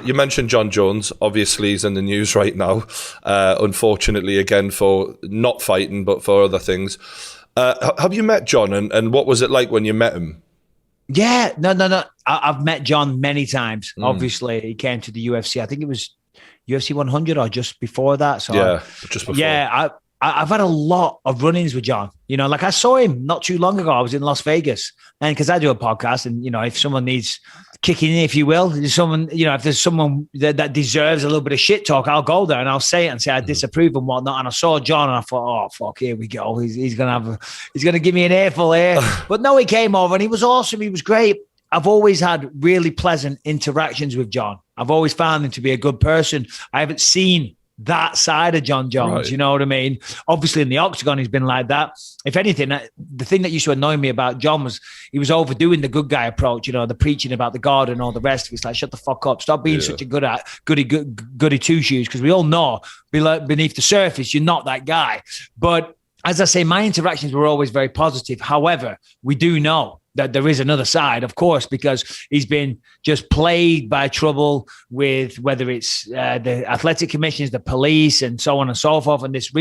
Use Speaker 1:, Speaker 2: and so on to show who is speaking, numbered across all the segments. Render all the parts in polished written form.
Speaker 1: you mentioned Jon Jones. Obviously, he's in the news right now. Unfortunately, again, for not fighting, but for other things. Have you met Jon, and what was it like when you met him?
Speaker 2: Yeah, no. I've met Jon many times. Obviously, he came to the UFC. I think it was UFC 100 or just before that. So
Speaker 1: yeah, just before.
Speaker 2: Yeah, I've had a lot of run-ins with Jon. Like I saw him not too long ago. I was in Las Vegas, and because I do a podcast, and if someone needs kicking in, if you will, there's someone, if there's someone that deserves a little bit of shit talk, I'll go there and I'll say it and say I disapprove and whatnot. And I saw Jon, and I thought, oh fuck, here we go. He's gonna give me an earful here. But no, he came over and he was awesome. He was great. I've always had really pleasant interactions with Jon. I've always found him to be a good person. I haven't seen that side of Jon Jones, right. You know what I mean? Obviously in the octagon, he's been like that. If anything, the thing that used to annoy me about Jon was he was overdoing the good guy approach, the preaching about the God and all the rest of it. It's like, shut the fuck up. Stop being such a goody two-shoes, because we all know beneath the surface, you're not that guy. But as I say, my interactions were always very positive. However, we do know that there is another side, of course, because he's been just plagued by trouble with whether it's the athletic commissions, the police, and so on and so forth. And this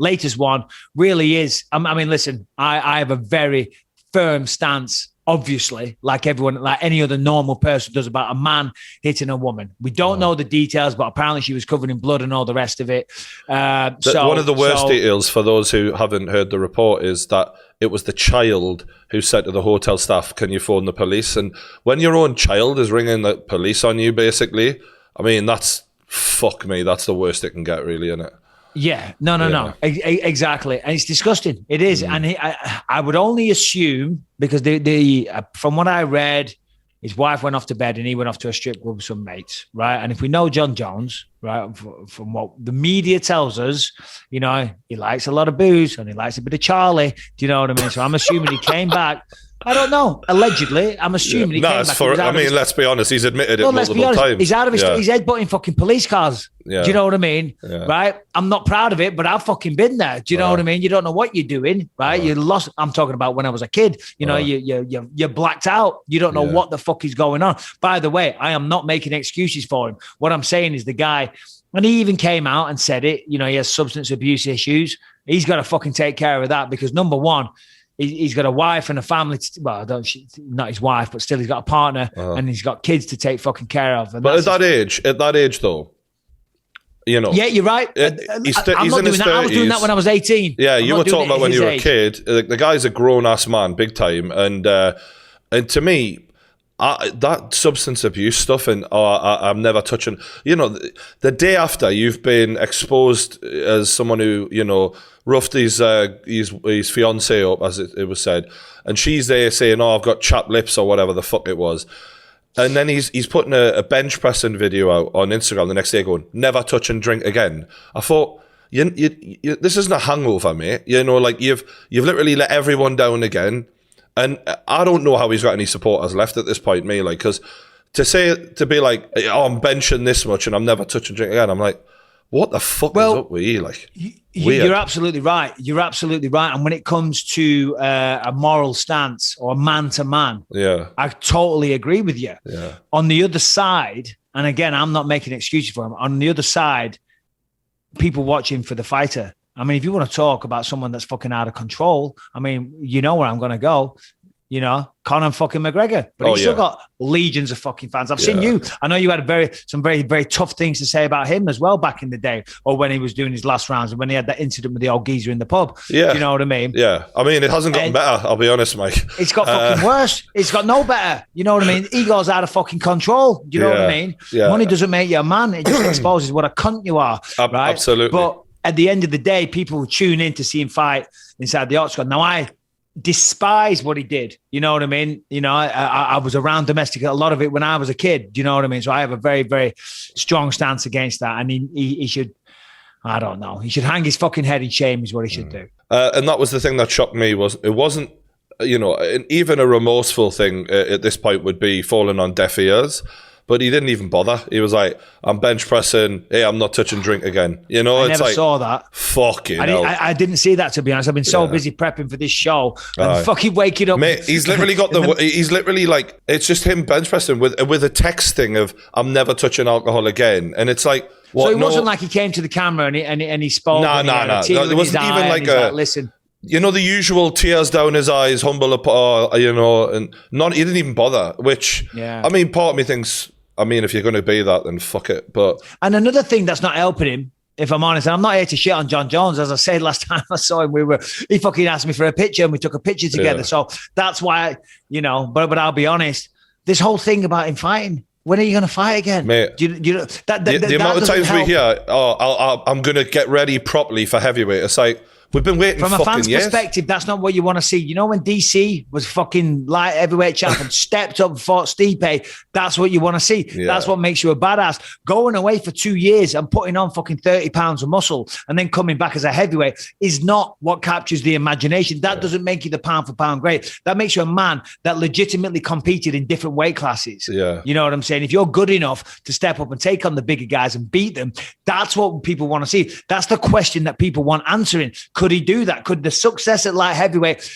Speaker 2: latest one really is, I mean, listen, I have a very firm stance, obviously, like everyone, like any other normal person does, about a man hitting a woman. We don't know the details, but apparently she was covered in blood and all the rest of it. One
Speaker 1: of the worst details, for those who haven't heard the report, is that it was the child who said to the hotel staff, can you phone the police? And when your own child is ringing the police on you, basically, I mean, fuck me, that's the worst it can get, really, isn't it?
Speaker 2: Yeah, no. Exactly. And it's disgusting. It is. And I would only assume, because from what I read, his wife went off to bed and he went off to a strip club with some mates, right? And if we know Jon Jones, right, from what the media tells us, he likes a lot of booze and he likes a bit of Charlie. Do you know what I mean? So I'm assuming he came back. I don't know. Allegedly, I'm assuming he came back.
Speaker 1: Let's be honest. He's admitted it multiple times.
Speaker 2: He's out of his. He's headbutting fucking police cars. Yeah. Do you know what I mean? Yeah. Right. I'm not proud of it, but I've fucking been there. Do you know what I mean? You don't know what you're doing, right? You're lost. I'm talking about when I was a kid. You're blacked out. You don't know what the fuck is going on. By the way, I am not making excuses for him. What I'm saying is the guy, and he even came out and said it. He has substance abuse issues. He's got to fucking take care of that, because number one, he's got a wife and a family. Not his wife, but still, he's got a partner and he's got kids to take fucking care of. And
Speaker 1: but at that age, though,
Speaker 2: yeah, you're right.
Speaker 1: He's
Speaker 2: I'm not
Speaker 1: in his
Speaker 2: doing that.
Speaker 1: 30s.
Speaker 2: I was doing that when I was 18.
Speaker 1: Yeah, you were talking about when you were a kid. The guy's a grown ass man, big time, and to me, that substance abuse stuff, and I'm never touching. The day after you've been exposed as someone who roughed his fiance up, as it was said, and she's there saying, "Oh, I've got chapped lips" or whatever the fuck it was. And then he's putting a bench pressing video out on Instagram the next day going, never touch and drink again. I thought, you, this isn't a hangover, mate. You've literally let everyone down again. And I don't know how he's got any supporters left at this point, because to be like, oh, I'm benching this much and I'm never touching drink again. I'm like, what the fuck is up with you?
Speaker 2: You're absolutely right. You're absolutely right. And when it comes to a moral stance or man to man, I totally agree with you.
Speaker 1: Yeah.
Speaker 2: On the other side, and again, I'm not making excuses for him. On the other side, people watching for the fighter. I mean, if you want to talk about someone that's fucking out of control, I mean, you know where I'm going to go. Conor fucking McGregor. But he's still got legions of fucking fans. I've seen you. I know you had some very, very tough things to say about him as well back in the day, or when he was doing his last rounds and when he had that incident with the old geezer in the pub. Yeah. Do you know what I mean?
Speaker 1: Yeah. I mean, it hasn't gotten better, I'll be honest, Mike.
Speaker 2: It's got fucking worse. It's got no better. You know what I mean? Ego's out of fucking control. Do you know what I mean?
Speaker 1: Yeah.
Speaker 2: Money doesn't make you a man. It just exposes what a cunt you are. Right?
Speaker 1: Absolutely.
Speaker 2: But at the end of the day, people will tune in to see him fight inside the octagon. Now, I despise what he did. You know what I mean? I was around domestic, a lot of it when I was a kid. Do you know what I mean? So I have a very, very strong stance against that. And he should, I don't know, he should hang his fucking head in shame is what he should do.
Speaker 1: And that was the thing that shocked me, was it wasn't, even a remorseful thing at this point would be falling on deaf ears. But he didn't even bother. He was like, I'm bench pressing. Hey, I'm not touching drink again. You know,
Speaker 2: I
Speaker 1: it's
Speaker 2: never
Speaker 1: like,
Speaker 2: saw that.
Speaker 1: Fucking hell.
Speaker 2: I didn't see that, to be honest. I've been so busy prepping for this show and fucking waking up.
Speaker 1: Mate, he's literally got he's literally like, it's just him bench pressing with a text thing of, I'm never touching alcohol again. And it's like, what?
Speaker 2: So it wasn't like he came to the camera and he spoke.
Speaker 1: No. There wasn't even like
Speaker 2: listen.
Speaker 1: You know, the usual tears down his eyes, humble, you know, and he didn't even bother, which, I mean, part of me thinks, I mean, if you're going to be that, then fuck it.
Speaker 2: And another thing that's not helping him, if I'm honest, and I'm not here to shit on Jon Jones. As I said last time I saw him, he fucking asked me for a picture and we took a picture together. Yeah. So that's why, you know, but I'll be honest, this whole thing about him fighting, when are you going to fight again?
Speaker 1: Mate, the amount of times we hear, I'm going to get ready properly for heavyweight. It's like, we've been waiting
Speaker 2: from a fan's
Speaker 1: years.
Speaker 2: perspective. That's not what you want to see. You know, when DC was fucking light heavyweight champion, stepped up and fought Stipe, that's what you want to see. Yeah. That's what makes you a badass. Going away for 2 years and putting on fucking 30 pounds of muscle and then coming back as a heavyweight is not what captures the imagination. That doesn't make you the pound for pound great. That makes you a man that legitimately competed in different weight classes.
Speaker 1: Yeah.
Speaker 2: You know what I'm saying? If you're good enough to step up and take on the bigger guys and beat them, that's what people want to see. That's the question that people want answering. Could he do that? Could the success at light heavyweight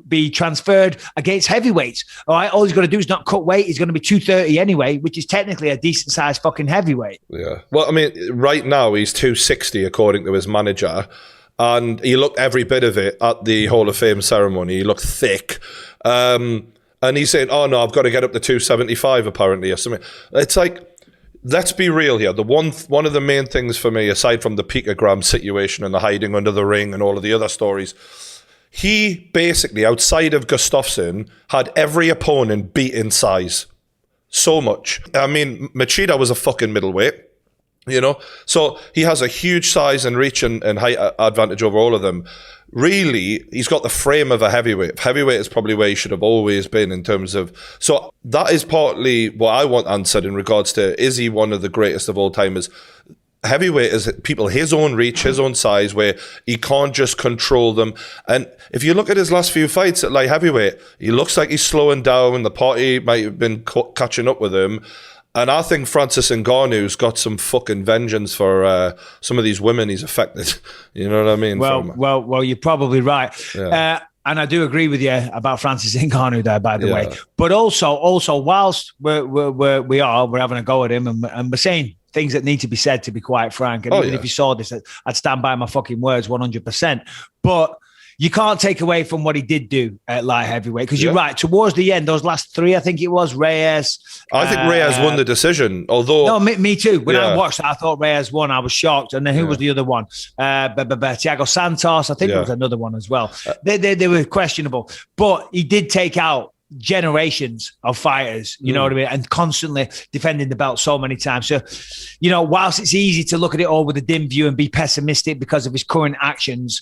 Speaker 2: be transferred against heavyweights? All right, all he's got to do is not cut weight. He's going to be 230 anyway, which is technically a decent sized fucking heavyweight.
Speaker 1: Yeah. Well, I mean, right now he's 260 according to his manager, and he looked every bit of it at the Hall of Fame ceremony. He looked thick. And he's saying, "Oh no, I've got to get up to 275 apparently," or something. It's like, let's be real here. The one of the main things for me, aside from the picogram situation and the hiding under the ring and all of the other stories, he basically, outside of Gustafsson, had every opponent beat in size. So much. I mean, Machida was a fucking middleweight, you know? So he has a huge size and reach and height advantage over all of them. Really, he's got the frame of a heavyweight. Heavyweight is probably where he should have always been in terms of... So that is partly what I want answered in regards to, is he one of the greatest of all timers? Heavyweight is people his own reach, his own size, where he can't just control them. And if you look at his last few fights at light heavyweight, he looks like he's slowing down. The party might have been catching up with him. And I think Francis Ngannou's got some fucking vengeance for some of these women he's affected. You know what I mean?
Speaker 2: Well, you're probably right. Yeah. And I do agree with you about Francis Ngannou there, by the way. But also, whilst we're having a go at him and we're saying things that need to be said, to be quite frank. And even if you saw this, I'd stand by my fucking words 100%. But you can't take away from what he did do at light heavyweight, because you're right. Towards the end, those last three, I think it was Reyes.
Speaker 1: I think Reyes won the decision, although...
Speaker 2: No, me too. When I watched that, I thought Reyes won. I was shocked. And then who was the other one? Thiago Santos. I think there was another one as well. They were questionable. But he did take out generations of fighters, you know what I mean, and constantly defending the belt so many times. So, you know, whilst it's easy to look at it all with a dim view and be pessimistic because of his current actions,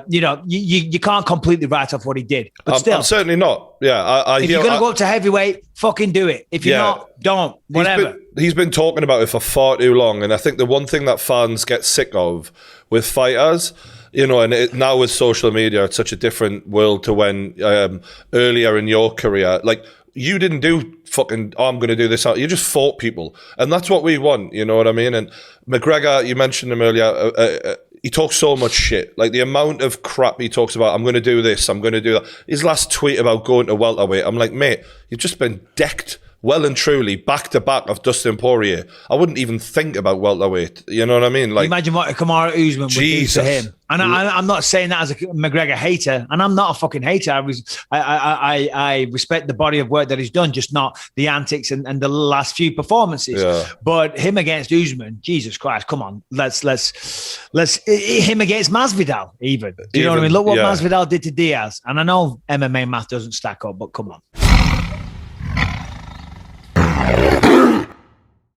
Speaker 2: you know, you can't completely write off what he did. But still,
Speaker 1: I'm certainly not. Yeah,
Speaker 2: if you're going to go up to heavyweight, fucking do it. If you're not, don't. Whatever.
Speaker 1: He's been talking about it for far too long, and I think the one thing that fans get sick of with fighters, you know, and now with social media, it's such a different world to when earlier in your career, like, you didn't do fucking, I'm going to do this. You just fought people. And that's what we want, you know what I mean? And McGregor, you mentioned him earlier, he talks so much shit. Like, the amount of crap he talks about, I'm going to do this, I'm going to do that. His last tweet about going to welterweight, I'm like, mate, you've just been decked well and truly back to back of Dustin Poirier. I wouldn't even think about welterweight. You know what I mean? Like,
Speaker 2: imagine what Kamaru Usman would do to him. And I'm not saying that as a McGregor hater, and I'm not a fucking hater. I respect the body of work that he's done, just not the antics and the last few performances. Yeah. But him against Usman, Jesus Christ, come on, let's him against Masvidal even. Do you know what I mean? Look what Masvidal did to Diaz, and I know MMA math doesn't stack up, but come on.